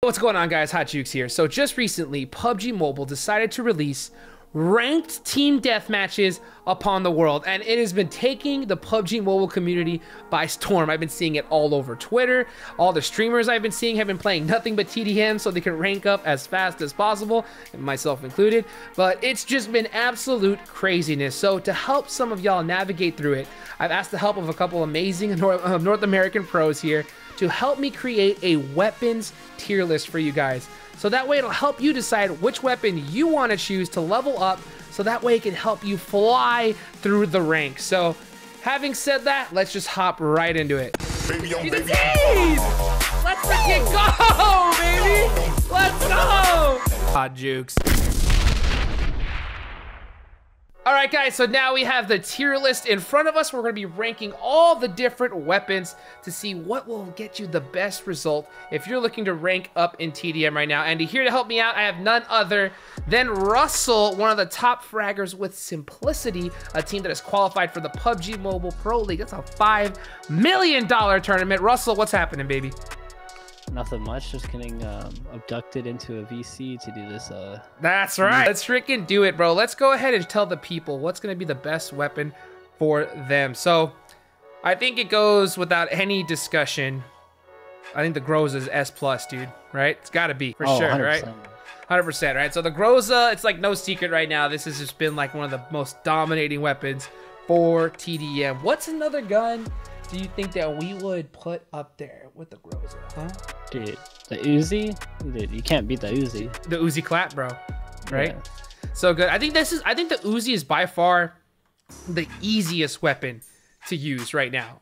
What's going on, guys? Hot Jukes here. So just recently, Pubg Mobile decided to release ranked team deathmatches upon the world, and it has been taking the Pubg Mobile community by storm. I've been seeing it all over Twitter. All the streamers I've been seeing have been playing nothing but TDM so they can rank up as fast as possible, and myself included. But it's just been absolute craziness. So to help some of y'all navigate through it, I've asked the help of a couple amazing North American pros here to help me create a weapons tier list for you guys. So that way it'll help you decide which weapon you want to choose to level up, so that way it can help you fly through the ranks. So having said that, let's just hop right into it. Let's freaking go, baby! Let's go! Hot Jukes. Alright guys, so now we have the tier list in front of us. We're going to be ranking all the different weapons to see what will get you the best result if you're looking to rank up in TDM right now. And here to help me out, I have none other than Russell, one of the top fraggers with Simplicity, a team that has qualified for the Pubg Mobile Pro League. That's a $5 million tournament. Russell, what's happening, baby? Nothing much, just getting abducted into a VC to do this. That's right. Let's freaking do it, bro. Let's go ahead and tell the people what's going to be the best weapon for them. So I think it goes without any discussion. I think the Groza is S+, dude, right? It's got to be, for sure, 100%. Right? 100%, right? So the Groza, it's like no secret right now. This has just been like one of the most dominating weapons for TDM. What's another gun do you think that we would put up there with the Groza, huh? Dude, the Uzi? Dude, you can't beat the Uzi. The Uzi clap, bro. Right? Yeah. So good. I think the Uzi is by far the easiest weapon to use right now.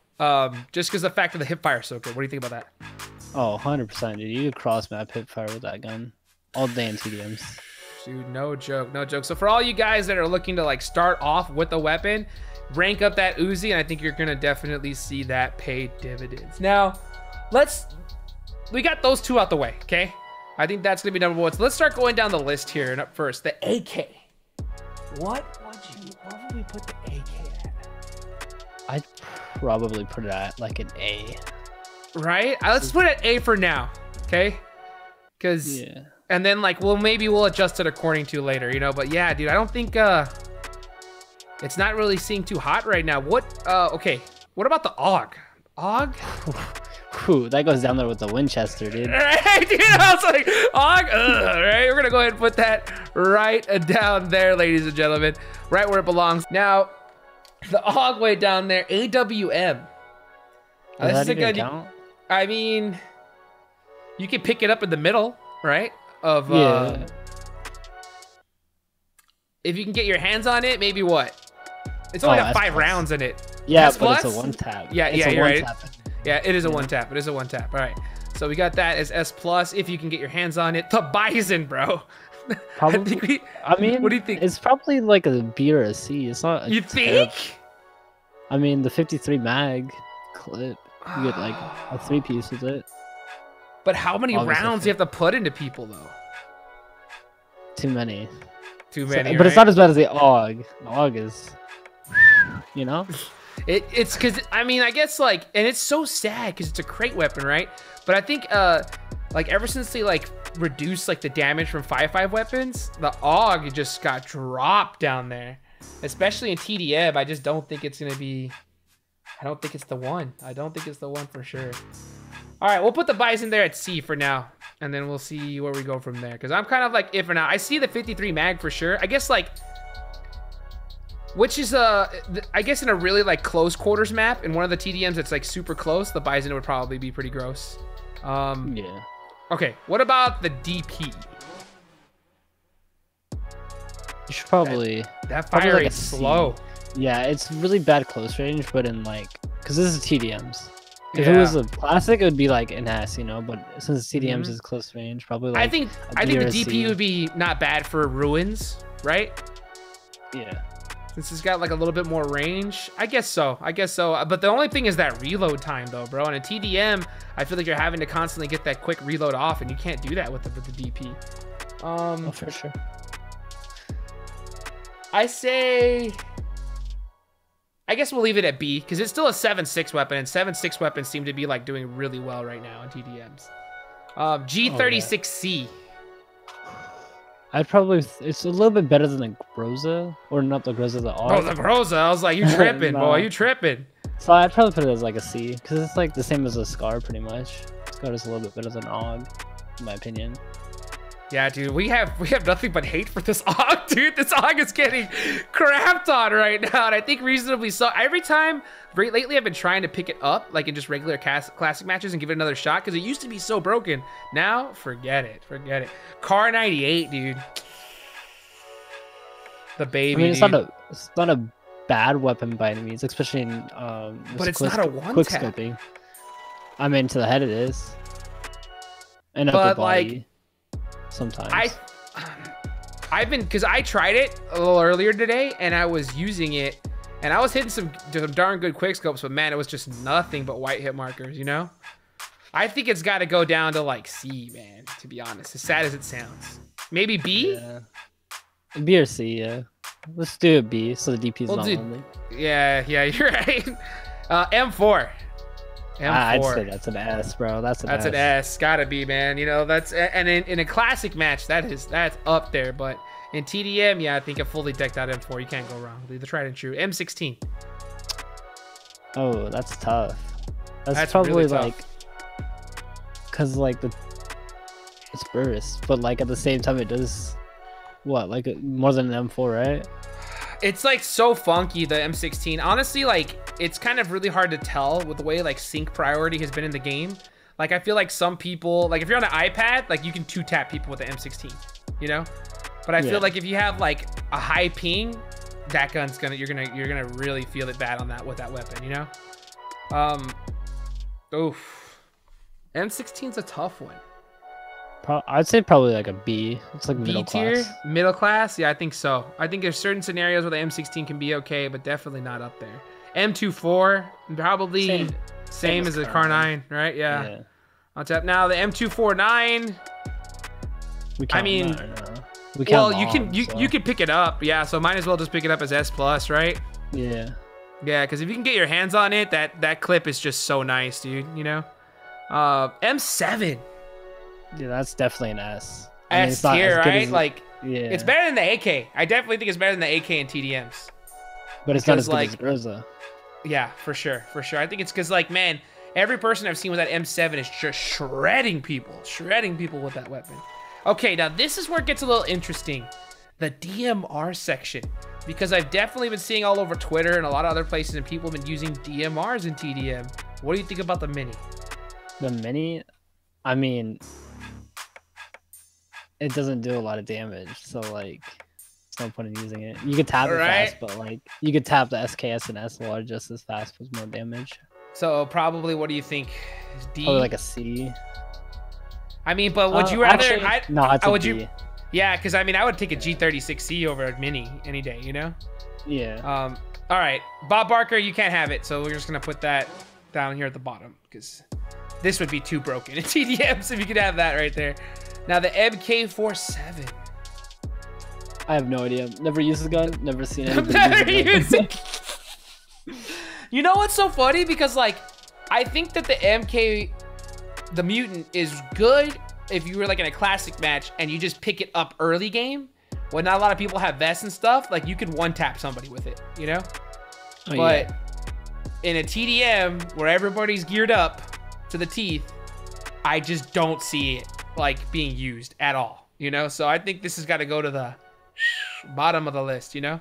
Just because the fact of the hipfire is so good. What do you think about that? Oh, 100%, dude. You could cross map hipfire with that gun all day in TDMs. Dude, no joke, no joke. So for all you guys that are looking to like start off with a weapon, rank up that Uzi, and I think you're gonna definitely see that pay dividends. Now, we got those two out the way, okay? I think that's gonna be number one. So let's start going down the list here. And up first, the AK. What would we put the AK at? I'd probably put it at like an A. Right? Let's put it at A for now, okay? Because yeah. And then like maybe we'll adjust it according to later, you know. But yeah, dude, I don't think it's not really seeing too hot right now. Okay, what about the AUG? AUG? Ooh, that goes down there with the Winchester, dude. Right, dude, I was like, AUG? Ugh, right, we're gonna go ahead and put that right down there, ladies and gentlemen. Right where it belongs. Now, the AUG way down there, AWM. This is a good count? I mean, you can pick it up in the middle, right? Of yeah. If you can get your hands on it, maybe what? It's only got 5 rounds in it. Yeah, but it's a one tap. Yeah, you're right. Yeah, it is a one tap. It is a one tap. All right. So we got that as S+. If you can get your hands on it, the Bison, bro. Probably. I mean, what do you think? It's probably like a B or a C. It's not. You think? I mean, the 53 mag clip. You get like a 3-piece with it. But how many rounds do you have to put into people though? Too many. Too many. But it's not as bad as the AUG. The AUG is, you know. It's because I mean I guess like, and it's so sad because it's a crate weapon, right? But I think like ever since they like reduced like the damage from 5.5 weapons, the AUG just got dropped down there, especially in TDM. I just don't think it's gonna be. I don't think it's the one. I don't think it's the one for sure. All right, we'll put the Bison there at C for now, and then we'll see where we go from there. Because I'm kind of like if or not. I see the 53 mag for sure. I guess like. Which is, I guess in a really like close quarters map, in one of the TDMs that's like super close, the Bison would probably be pretty gross. Yeah. Okay, what about the DP? You should probably... That fire like rate's slow. Yeah, it's really bad close range, but in like... Because this is TDMs. If it was a classic, it would be like an S, you know, but since TDMs is close range, probably like I think the DP would be not bad for ruins, right? Yeah. Since it's got like a little bit more range. I guess so. But the only thing is that reload time though, bro. And a TDM, I feel like you're having to constantly get that quick reload off, and you can't do that with the DP. Oh, for sure. I guess we'll leave it at B, because it's still a 7.6 weapon, and 7.6 weapons seem to be like doing really well right now in TDMs. G36C. I'd probably. It's a little bit better than the Groza, or not the Groza, the AUG. Oh, the Groza. I was like, you tripping, Nah. boy? You tripping? So I'd probably put it as like a C, because it's like the same as a Scar, pretty much. Scar is a little bit better than AUG, in my opinion. Yeah, dude, we have nothing but hate for this AUG, dude. This AUG is getting crapped on right now, and I think reasonably so. Every time, lately, I've been trying to pick it up, like in just regular classic matches, and give it another shot, because it used to be so broken. Now, forget it, forget it. Car 98, dude. The baby. I mean, it's not a bad weapon by any means, especially in but it's not a one quick tap. scoping. I mean, to the head it is, and but upper body. like. Sometimes I've been, because I tried it a little earlier today and I was using it and I was hitting some darn good quick scopes, but man, it was just nothing but white hit markers, you know? I think it's got to go down to like C, man, to be honest, as sad as it sounds. Maybe B? Yeah. B or C, yeah. Let's do a B so the DP's not lonely. Yeah, you're right. M4. I'd say that's an S, bro. That's an S. Gotta be, man. You know, that's, and in a classic match, that's up there. But in TDM, yeah, I think a fully decked out M4, you can't go wrong. The tried and true. M16. Oh, that's tough. That's probably really like, tough. Cause like it's burst, but like at the same time it does what, like more than an M4, right? It's like so funky, the M16. Honestly, like it's kind of really hard to tell with the way like sync priority has been in the game. Like I feel like some people, like if you're on an iPad, like you can 2-tap people with the M16, you know? But I feel like if you have like a high ping, that gun's you're gonna really feel it bad on that with that weapon, you know? Oof. M16's a tough one. I'd say probably like a B. It's like middle class. Middle class? Yeah, I think so. I think there's certain scenarios where the M16 can be okay, but definitely not up there. M24, probably same as the Car 9, right? Yeah. On top. Now the M249. I mean, well, you can pick it up. Yeah, so might as well just pick it up as S+, right? Yeah. Yeah, because if you can get your hands on it, that clip is just so nice, dude. You know. M7. Yeah, that's definitely an S. S tier, right? Like, yeah, it's better than the AK. I definitely think it's better than the AK and TDMs. But it's not as good as Groza. Yeah, for sure. I think it's because, like, man, every person I've seen with that M7 is just shredding people with that weapon. Okay, now this is where it gets a little interesting. The DMR section. Because I've definitely been seeing all over Twitter and a lot of other places, and people have been using DMRs in TDM. What do you think about the Mini? The Mini? I mean, it doesn't do a lot of damage, so like there's no point in using it. You could tap it fast, but like you could tap the SKS and SLR just as fast with more damage. So probably, what do you think? D? Probably like a C. I mean, but would you rather? Actually, no, it's a D. Yeah, because I mean, I would take a G36C over a Mini any day, you know? Yeah. All right, Bob Barker, you can't have it, so we're just gonna put that down here at the bottom because this would be too broken in TDMs if you could have that right there. Now the MK47. I have no idea. Never used the gun. Never seen anybody use it. You know what's so funny? Because like, I think that the Mutant is good if you were like in a classic match and you just pick it up early game when not a lot of people have vests and stuff. Like you can one-tap somebody with it, you know? Oh, but in a TDM where everybody's geared up to the teeth, I just don't see it like being used at all, you know? So I think this has got to go to the bottom of the list, you know?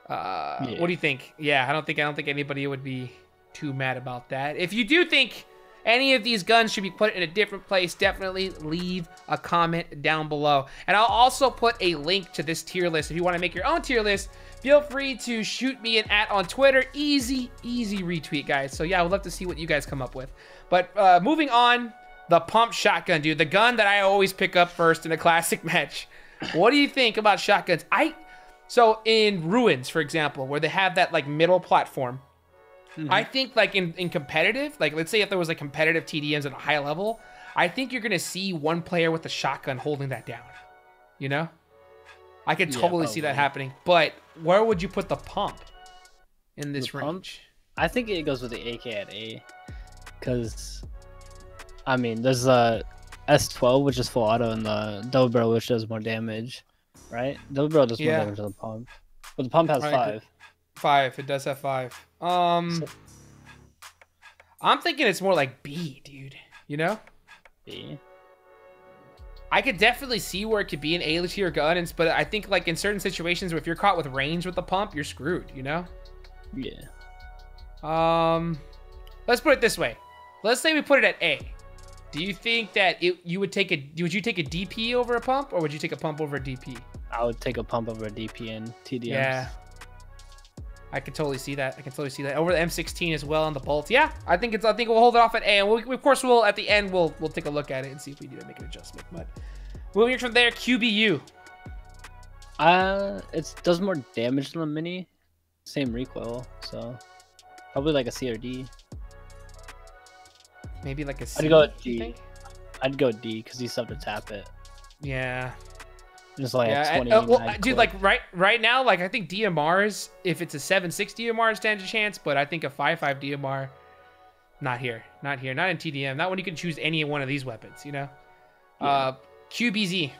What do you think? Yeah, I don't think anybody would be too mad about that. If you do think any of these guns should be put in a different place, definitely leave a comment down below. And I'll also put a link to this tier list. If you want to make your own tier list, feel free to shoot me an @ on Twitter. Easy retweet, guys. So yeah, I would love to see what you guys come up with. But moving on, the pump shotgun, dude. The gun that I always pick up first in a classic match. What do you think about shotguns? So in Ruins, for example, where they have that like middle platform, I think like in competitive, like let's say if there was like competitive TDMs at a high level, I think you're gonna see one player with a shotgun holding that down. You know, I could totally see that happening. But where would you put the pump in this range? I think it goes with the AK at A, because I mean, there's a S12, which is full auto, and the double barrel, which does more damage, right? Double barrel does more damage than the pump, but the pump has 5. 5. It does have 5. So, I'm thinking it's more like B, dude. You know? B. I could definitely see where it could be an A tier gun, but I think like in certain situations, if you're caught with range with the pump, you're screwed. You know? Yeah. Let's put it this way. Let's say we put it at A. Do you think that would you take a DP over a pump, or would you take a pump over a DP? I would take a pump over a DP and TDMs. Yeah. I can totally see that. I can totally see that. Over the M16 as well on the bolts. Yeah, I think we'll hold it off at A, and of course we'll at the end we'll take a look at it and see if we need to make an adjustment. But moving from there, QBU. It does more damage than the mini, same recoil, so probably like a C or D. Maybe like a C. I'd go with D. I'd go D because you still have to tap it. Yeah. Just like 20. Well, dude, like right now, like I think DMRs, if it's a 7.6 DMR, stands a chance, but I think a 5.5 DMR, not here, not in TDM, not when you can choose any one of these weapons, you know. Yeah. QBZ.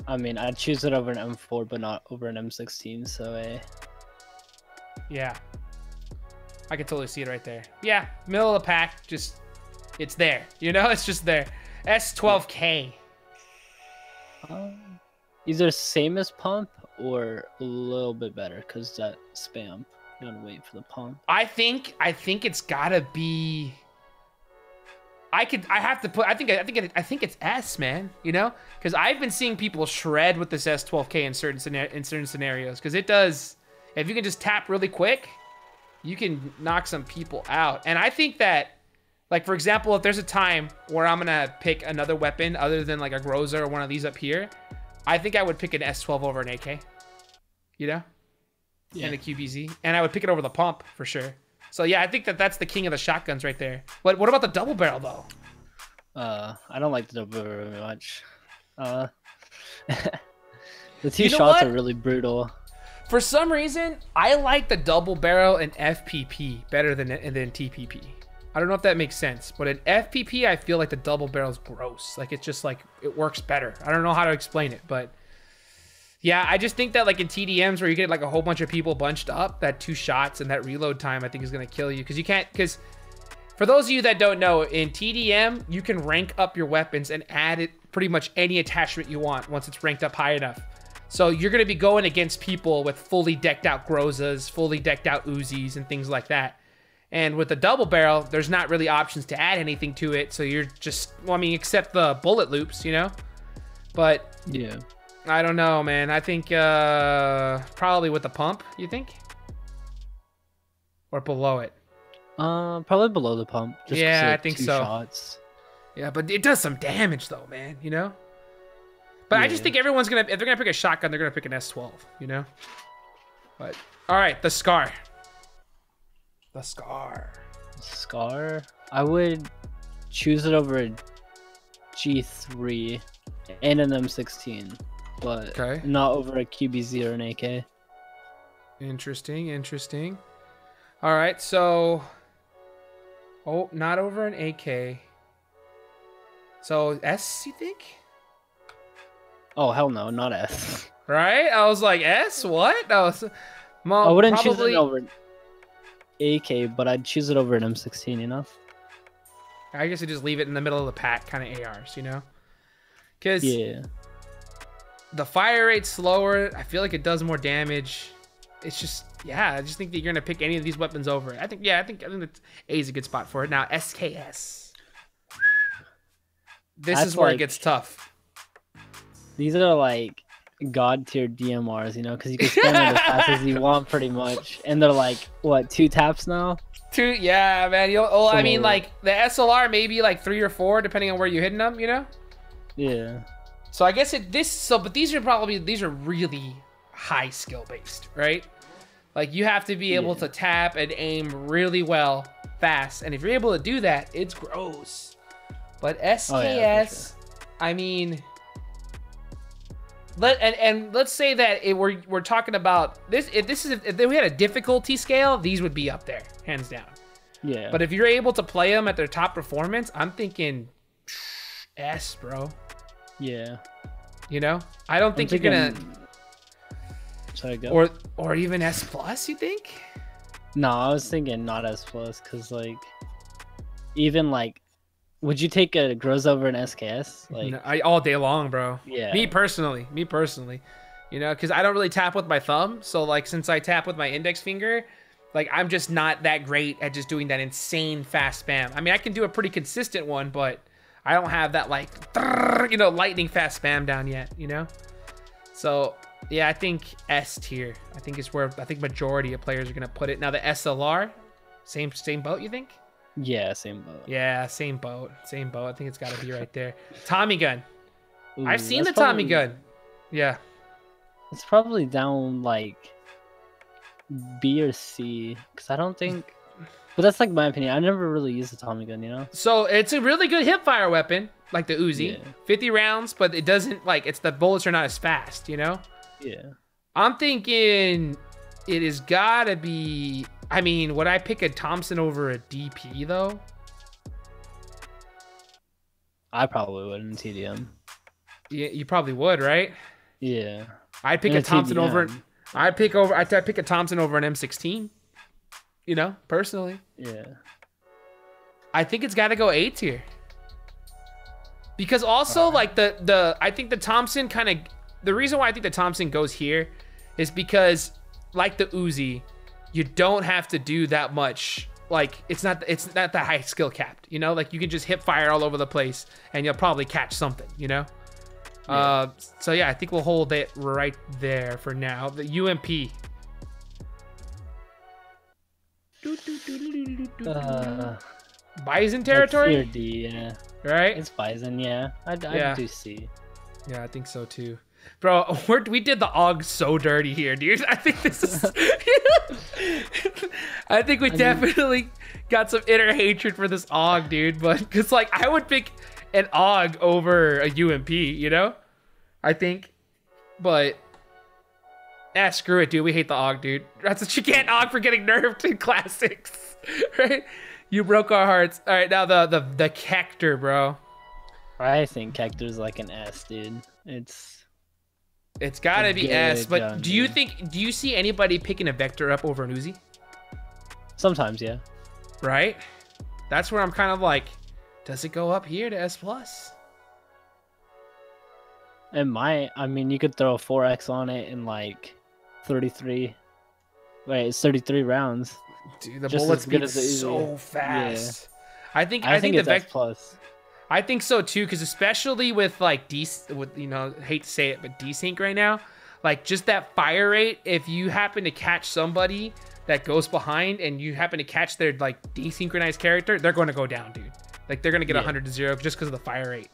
I mean, I'd choose it over an M4, but not over an M16. So A. Yeah. I can totally see it right there. Yeah, middle of the pack, just it's there, you know, it's just there. S12K. Either same as pump or a little bit better because that spam. You gotta wait for the pump. I think it's gotta be. I think it's S, man. You know, because I've been seeing people shred with this S12K in certain scenarios. Because it does, if you can just tap really quick, you can knock some people out. And I think that, like for example, if there's a time where I'm gonna pick another weapon other than like a Groza or one of these up here, I think I would pick an S12 over an AK, you know, and a QBZ, and I would pick it over the pump for sure. So yeah, I think that's the king of the shotguns right there. But what about the double barrel though? I don't like the double barrel very much. The two shots are really brutal. For some reason, I like the double barrel in FPP better than TPP. I don't know if that makes sense, but in FPP, I feel like the double barrel's gross. Like, it's just like, it works better. I don't know how to explain it, but yeah, I just think that like in TDMs where you get like a whole bunch of people bunched up, that 2 shots and that reload time, I think is going to kill you. Because for those of you that don't know, in TDM, you can rank up your weapons and add it pretty much any attachment you want once it's ranked up high enough. So you're going to be going against people with fully decked out Grozas, fully decked out Uzis and things like that. And with the double barrel, there's not really options to add anything to it. So you're just, well, I mean, except the bullet loops, you know? But yeah, I don't know, man. I think probably with the pump, you think? Or below it? Probably below the pump. Just yeah, I think 2 so. Shots. Yeah, but it does some damage though, man, you know? But yeah. I just think everyone's gonna, if they're gonna pick a shotgun, they're gonna pick an S12, you know? But, all right, the Scar. The Scar. Scar? I would choose it over a G3 and an M16, but not over a QBZ or an AK. Interesting, interesting. All right, so... Oh, not over an AK. So, S, you think? Oh, hell no, not S. Right? I was like, S? What? I wouldn't choose it over an AK, but I'd choose it over an M16, you know? I guess I just leave it in the middle of the pack, kind of ARs, you know? Because the fire rate's slower. I feel like it does more damage. It's just, yeah, I just think that you're going to pick any of these weapons over it. I think that A is a good spot for it. Now, SKS. This is where it gets tough. These are like god tier DMRs, you know, because you can spam them as fast as you want, pretty much. And they're like, what, 2 taps now? 2, yeah, man. I mean, like the SLR maybe like 3 or 4, depending on where you're hitting them, you know? Yeah. So I guess but these are really high skill based, right? Like you have to be able to tap and aim really well, fast, and if you're able to do that, it's gross. But SKS, I mean. Let's say that we're talking about this. If we had a difficulty scale, these would be up there, hands down. Yeah. But if you're able to play them at their top performance, I'm thinking S, bro. Yeah. You know, I don't think you're gonna. Sorry, go. Or even S plus. You think? No, I was thinking not S plus, because like, even like, would you take a grows over an SKS? Like, no, all day long, bro. Yeah. Me personally, you know, because I don't really tap with my thumb. So like, since I tap with my index finger, like I'm just not that great at just doing that insane fast spam. I mean, I can do a pretty consistent one, but I don't have that like, you know, lightning fast spam down yet, you know? So yeah, I think S tier. I think it's where I think majority of players are gonna put it. Now the SLR, same boat, you think? Yeah, same boat. Yeah, same boat. I think it's gotta be right there. Tommy gun. Ooh, I've seen the Tommy gun. Yeah. It's probably down like B or C, because I don't think. But that's like my opinion. I never really used the Tommy gun, you know. So it's a really good hip fire weapon, like the Uzi. Yeah. 50 rounds, but it doesn't like the bullets are not as fast, you know. Yeah. I'm thinking it has gotta be. I mean, would I pick a Thompson over a DP though? I probably would in TDM. Yeah, you probably would, right? Yeah. I'd pick a Thompson over. I'd pick a Thompson over an M16. You know, personally. Yeah. I think it's got to go A tier. Because also like I think the Thompson kind of, the reason why I think the Thompson goes here is because like the Uzi, you don't have to do that much. Like it's not that high skill capped, you know, like you can just hip fire all over the place and you'll probably catch something, you know? Yeah. So yeah, I think we'll hold it right there for now. The UMP. Bison territory? Like D, yeah. Right? It's Bison, yeah. I do C. Yeah, I think so too. Bro, we did the AUG so dirty here, dude. I think this is... I think we definitely got some inner hatred for this AUG, dude. But, because, like, I would pick an AUG over a UMP, you know? I think. But... screw it, dude. We hate the AUG, dude. That's what you get AUG for getting nerfed in classics. Right? You broke our hearts. All right, now the Kector, bro. I think Kector's like an S, dude. It's gotta be S, but do you see anybody picking a Vector up over an Uzi? Sometimes, yeah. Right? That's where I'm kind of like, does it go up here to S+? It might. I mean, you could throw a 4X on it in like 33. Wait, it's 33 rounds. Dude, the bullet speed is so fast. Yeah. I think it's S+. I think so too, because especially with like you know, hate to say it, but desync right now, like just that fire rate. If you happen to catch somebody that goes behind and you happen to catch their like desynchronized character, they're going to go down, dude. Like they're going to get 100-0 just because of the fire rate.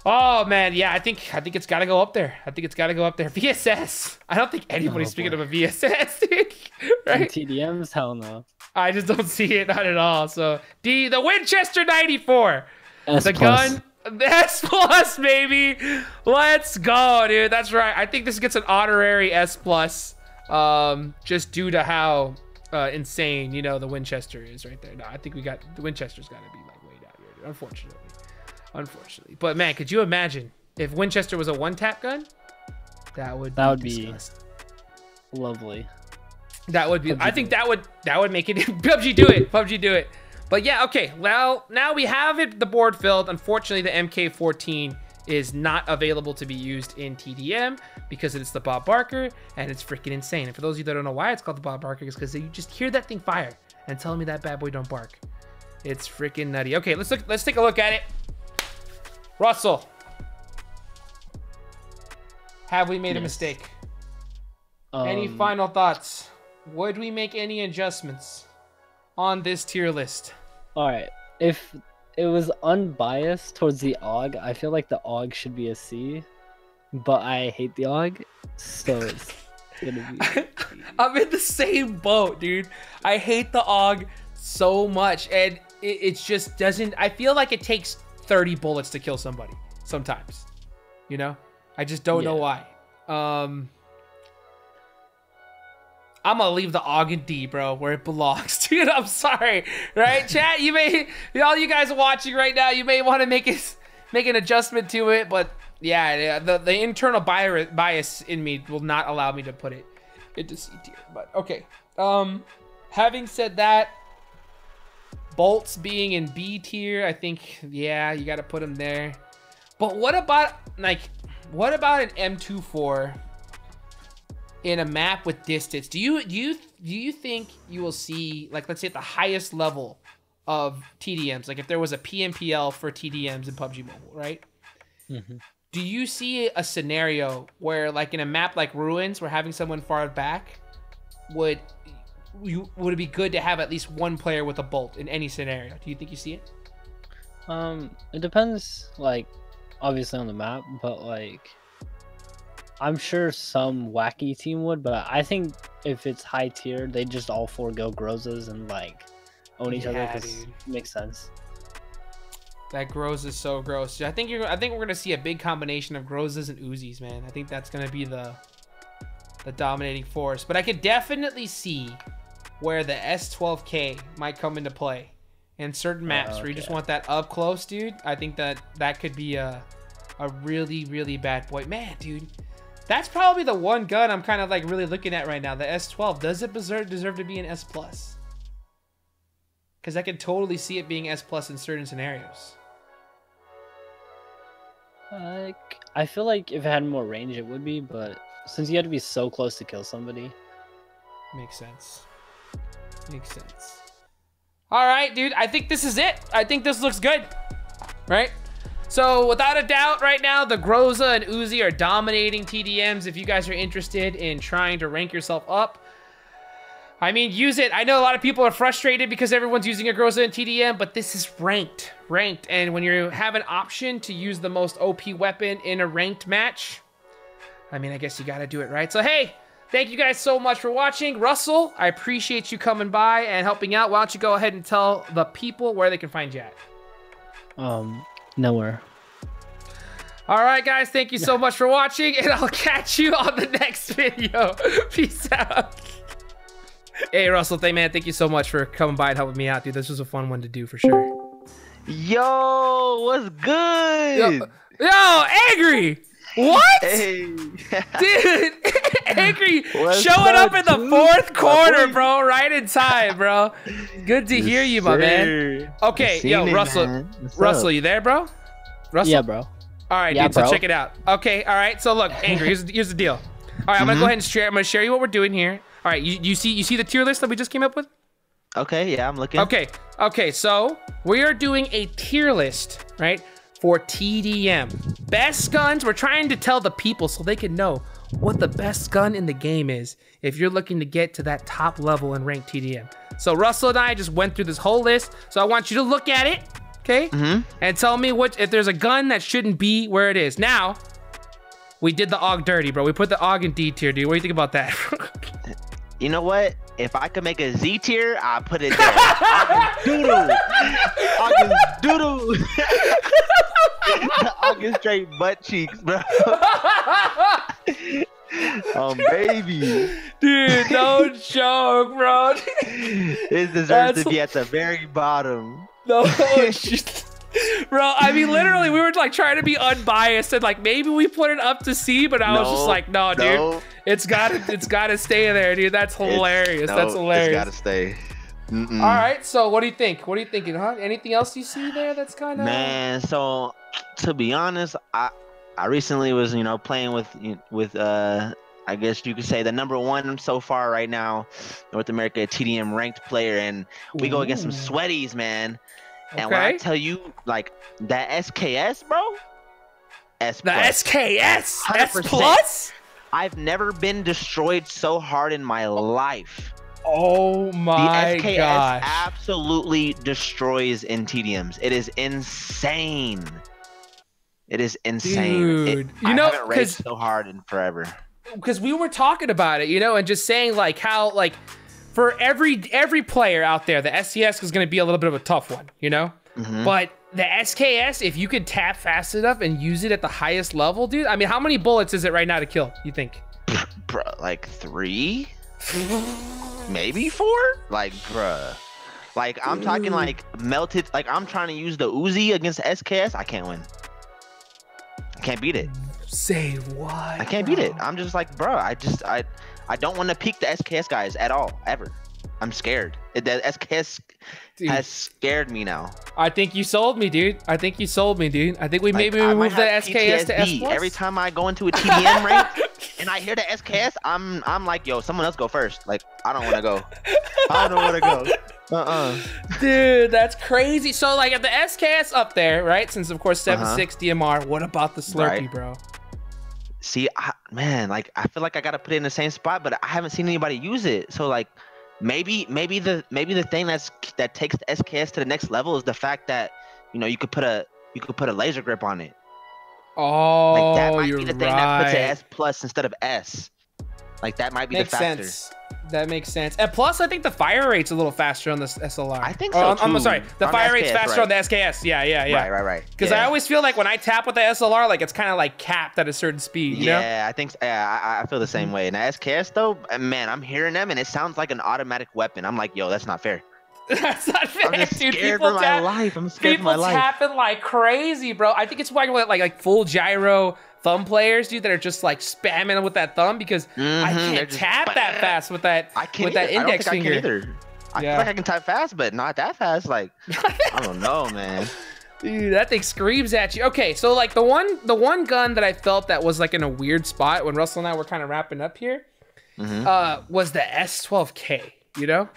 Oh man, yeah, I think it's got to go up there. VSS. I don't think anybody's speaking of a VSS, dude. Right? TDMs, hell no. I just don't see it, not at all. So the Winchester 94, S+. the gun, the S+, baby. Let's go, dude. That's right. I think this gets an honorary S+, just due to how insane, you know, the Winchester is right there. No, I think the Winchester's got to be like way down here, dude, unfortunately. But man, could you imagine if Winchester was a one-tap gun? That would be lovely. That would be. I think that would make it. PUBG do it. But yeah, okay. Well, now we have the board filled. Unfortunately, the MK14 is not available to be used in TDM because it's the Bob Barker, and it's freaking insane. And for those of you that don't know why it's called the Bob Barker, it's because you just hear that thing fire and tell me that bad boy don't bark. It's freaking nutty. Okay, let's take a look at it. Russell, have we made a mistake? Any final thoughts? Would we make any adjustments on this tier list? All right. If it was unbiased towards the AUG, I feel like the AUG should be a C, but I hate the AUG, so it's gonna be. I'm in the same boat, dude. I hate the AUG so much, and it just doesn't. I feel like it takes 30 bullets to kill somebody sometimes. You know, I just don't know why. I'm gonna leave the AUG and D, bro, where it belongs. Dude, I'm sorry. Right, chat? You may, all you guys watching right now, you may want to make an adjustment to it, but yeah, the internal bias in me will not allow me to put it into C tier. But okay. Having said that, bolts being in B tier, I think, yeah, you got to put them there. But what about an M24 in a map with distance? Do you think you will see, like, let's say at the highest level of TDMs, like if there was a PMPL for TDMs in PUBG Mobile, right? Mm-hmm. Do you see a scenario where, like in a map like Ruins, where having someone far back would it be good to have at least one player with a bolt in any scenario? Do you think you see it? It depends, like, obviously on the map, but like I'm sure some wacky team would, but I think if it's high tier, they just all forego Grozas and like own each other, because it makes sense. That Groza is so gross. I think we're gonna see a big combination of Grozas and Uzis, man. I think that's gonna be the dominating force. But I could definitely see where the S12K might come into play in certain maps where you just want that up close, dude. I think that could be a really, really bad boy. Man, dude, that's probably the one gun I'm kind of like really looking at right now. The S12. Does it deserve to be an S+? Because I could totally see it being S+ in certain scenarios. I feel like if it had more range, it would be, but since you had to be so close to kill somebody. Makes sense. Makes sense. All right, dude. I think this is it. I think this looks good. Right? So, without a doubt, right now, the Groza and Uzi are dominating TDMs. If you guys are interested in trying to rank yourself up, I mean, use it. I know a lot of people are frustrated because everyone's using a Groza in TDM, but this is ranked. And when you have an option to use the most OP weapon in a ranked match, I mean, I guess you got to do it, right? So, hey, thank you guys so much for watching. Russell, I appreciate you coming by and helping out. Why don't you go ahead and tell the people where they can find you at? Nowhere. All right, guys, thank you so much for watching, and I'll catch you on the next video. Peace out. Hey, Russell, thank you so much for coming by and helping me out, dude. This was a fun one to do for sure. Yo, what's good? Yo, Angry! What? Hey. Dude, Angry showing up in the fourth quarter, bro, right in time, bro. Good to hear you, my man. Okay, yo, Russell. Russell, you there, bro? Russell? Yeah, bro. All right, dude, so check it out. Okay, all right, so look, Angry, here's the deal. All right, I'm gonna go ahead and share. I'm gonna share you what we're doing here. All right, you see the tier list that we just came up with? Okay, yeah, I'm looking. Okay, so we are doing a tier list, right, for TDM. Best guns, we're trying to tell the people so they can know what the best gun in the game is if you're looking to get to that top level in ranked TDM. So Russell and I just went through this whole list, so I want you to look at it, okay? And tell me if there's a gun that shouldn't be where it is. Now, we did the AUG dirty, bro. We put the AUG in D tier, dude. What do you think about that? You know what? If I could make a Z tier, I'll put it there. August doodle. August doodle. August straight butt cheeks, bro. Baby. Dude, no joke, bro. It deserves to be at the very bottom. No, bro, I mean, literally, we were like trying to be unbiased and like maybe we put it up to C, but I was just like, no, dude, it's gotta stay there, dude. That's hilarious. That's hilarious. It's gotta stay. All right, so what do you think? What are you thinking, huh? Anything else you see there that's kind of... Man, so to be honest, I recently was, playing with I guess you could say the #1 so far right now, North America TDM ranked player, and we go against some sweaties, man. And when I tell you, like, that SKS, bro, S+. The SKS? 100%. S+? I've never been destroyed so hard in my life. Oh my gosh. The SKS absolutely destroys in TDMs. It is insane. It is insane. Dude, I haven't raged so hard in forever. Because we were talking about it, and just saying like how like for every player out there, the SCS is going to be a little bit of a tough one, But the SKS, if you could tap fast enough and use it at the highest level, dude. I mean, how many bullets is it right now to kill, you think? Bro, like 3? Maybe 4? Like, bruh. Like, I'm talking like melted. Like, I'm trying to use the Uzi against SKS. I can't win. I can't beat it. Say what? I can't beat it. I'm just like, bro. I don't want to peek the SKS guys at all, ever. I'm scared. The SKS has scared me now. I think you sold me, dude. I think you sold me, dude. I think we maybe move the SKS to S+. Every time I go into a TDM rank and I hear the SKS, I'm like, yo, someone else go first. Like, I don't want to go. I don't want to go. Dude, that's crazy. So, like, if the SKS up there, right? Since, of course, 7.6 DMR, what about the Slurpee, bro? See, man, like, I feel like I got to put it in the same spot, but I haven't seen anybody use it. So, like, maybe the thing that takes the SKS to the next level is the fact that, you know, you could put a laser grip on it. Oh, like, that might be the thing that puts it S plus instead of S. Like, that might be the factor. Sense. That makes sense. And plus, I think the fire rate's a little faster on the SLR. I think so, too. I'm sorry. The fire rate's SKS, faster on the SKS. Yeah. Right. Because I always feel like when I tap with the SLR, like, it's kind of like capped at a certain speed, you know? I think I feel the same way. And the SKS, though, man, I'm hearing them, and it sounds like an automatic weapon. I'm like, yo, that's not fair. That's not fair, I'm just dude. scared for my life. I'm scared for my life. People tapping like crazy, bro. I think it's why like full gyro thumb players, dude, that are just like spamming with that thumb because I can't tap that fast with that index finger. I can't either. I feel like I can type fast, but not that fast. Like, I don't know, man. Dude, that thing screams at you. Okay, so like the one gun that I felt that was like in a weird spot when Russell and I were kind of wrapping up here was the S12K, you know?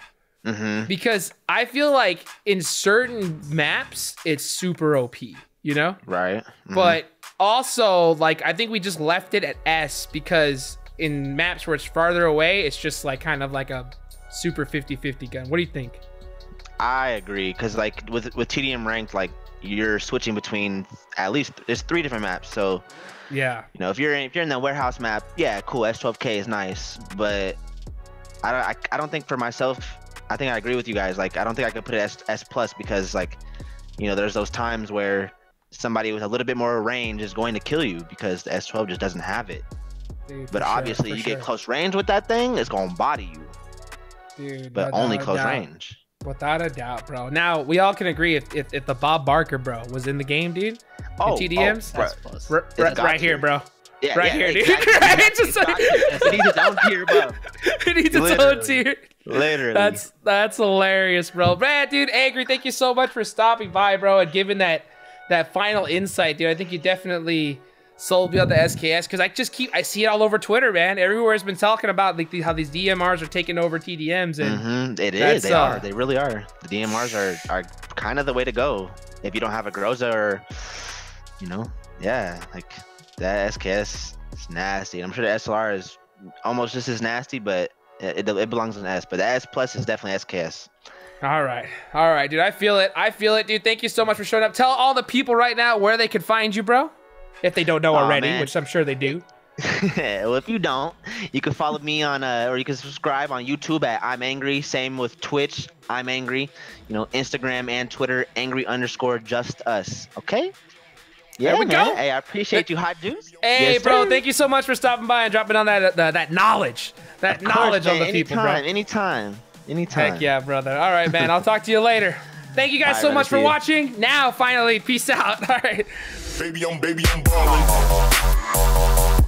Because I feel like in certain maps, it's super OP, you know? Right. But also, like, I think we just left it at S because in maps where it's farther away, it's just like kind of like a super 50-50 gun. What do you think? I agree, because like with TDM ranked, like you're switching between at least there's 3 different maps. So yeah, you know, if you're in the warehouse map, yeah, cool, S12K is nice, but I don't think for myself. I think I agree with you guys. Like, I don't think I could put it S plus because, like, you know, there's those times where somebody with a little bit more range is going to kill you because the S12 just doesn't have it. Dude, but obviously, you get close range with that thing, it's gonna body you. Dude, but only close range. Without a doubt, bro. Now we all can agree if the Bob Barker, bro, was in the game, dude. Oh, TDMs, right here, bro. Yeah, right here, dude. Exactly. Right? It needs its own tier, bro. It needs its own tier. Literally. That's hilarious, bro. Man, dude, Angry, thank you so much for stopping by, bro, and giving that final insight, dude. I think you definitely sold me on the SKS because I see it all over Twitter, man. Everywhere has been talking about like how these DMRs are taking over TDMs, and it is. They are. They really are. The DMRs are kind of the way to go if you don't have a Groza or, you know, like that SKS is nasty. I'm sure the SLR is almost just as nasty, but it belongs in S. But the S plus is definitely SKS. All right, dude. I feel it, dude. Thank you so much for showing up. Tell all the people right now where they can find you, bro. If they don't know already, man. Which I'm sure they do. Well, if you don't, you can follow me on, or you can subscribe on YouTube at I'm Angry. Same with Twitch, I'm Angry. You know, Instagram and Twitter, Angry_just_us. Okay? Yeah, there we go. Hey, I appreciate you, Hot Juice. Hey, yes, bro, sir. Thank you so much for stopping by and dropping on that knowledge, knowledge of the people, bro. Anytime. Heck yeah, brother. All right, man. I'll talk to you later. Thank you guys so much for watching. Now, finally, peace out. All right. Baby, I'm ballin'.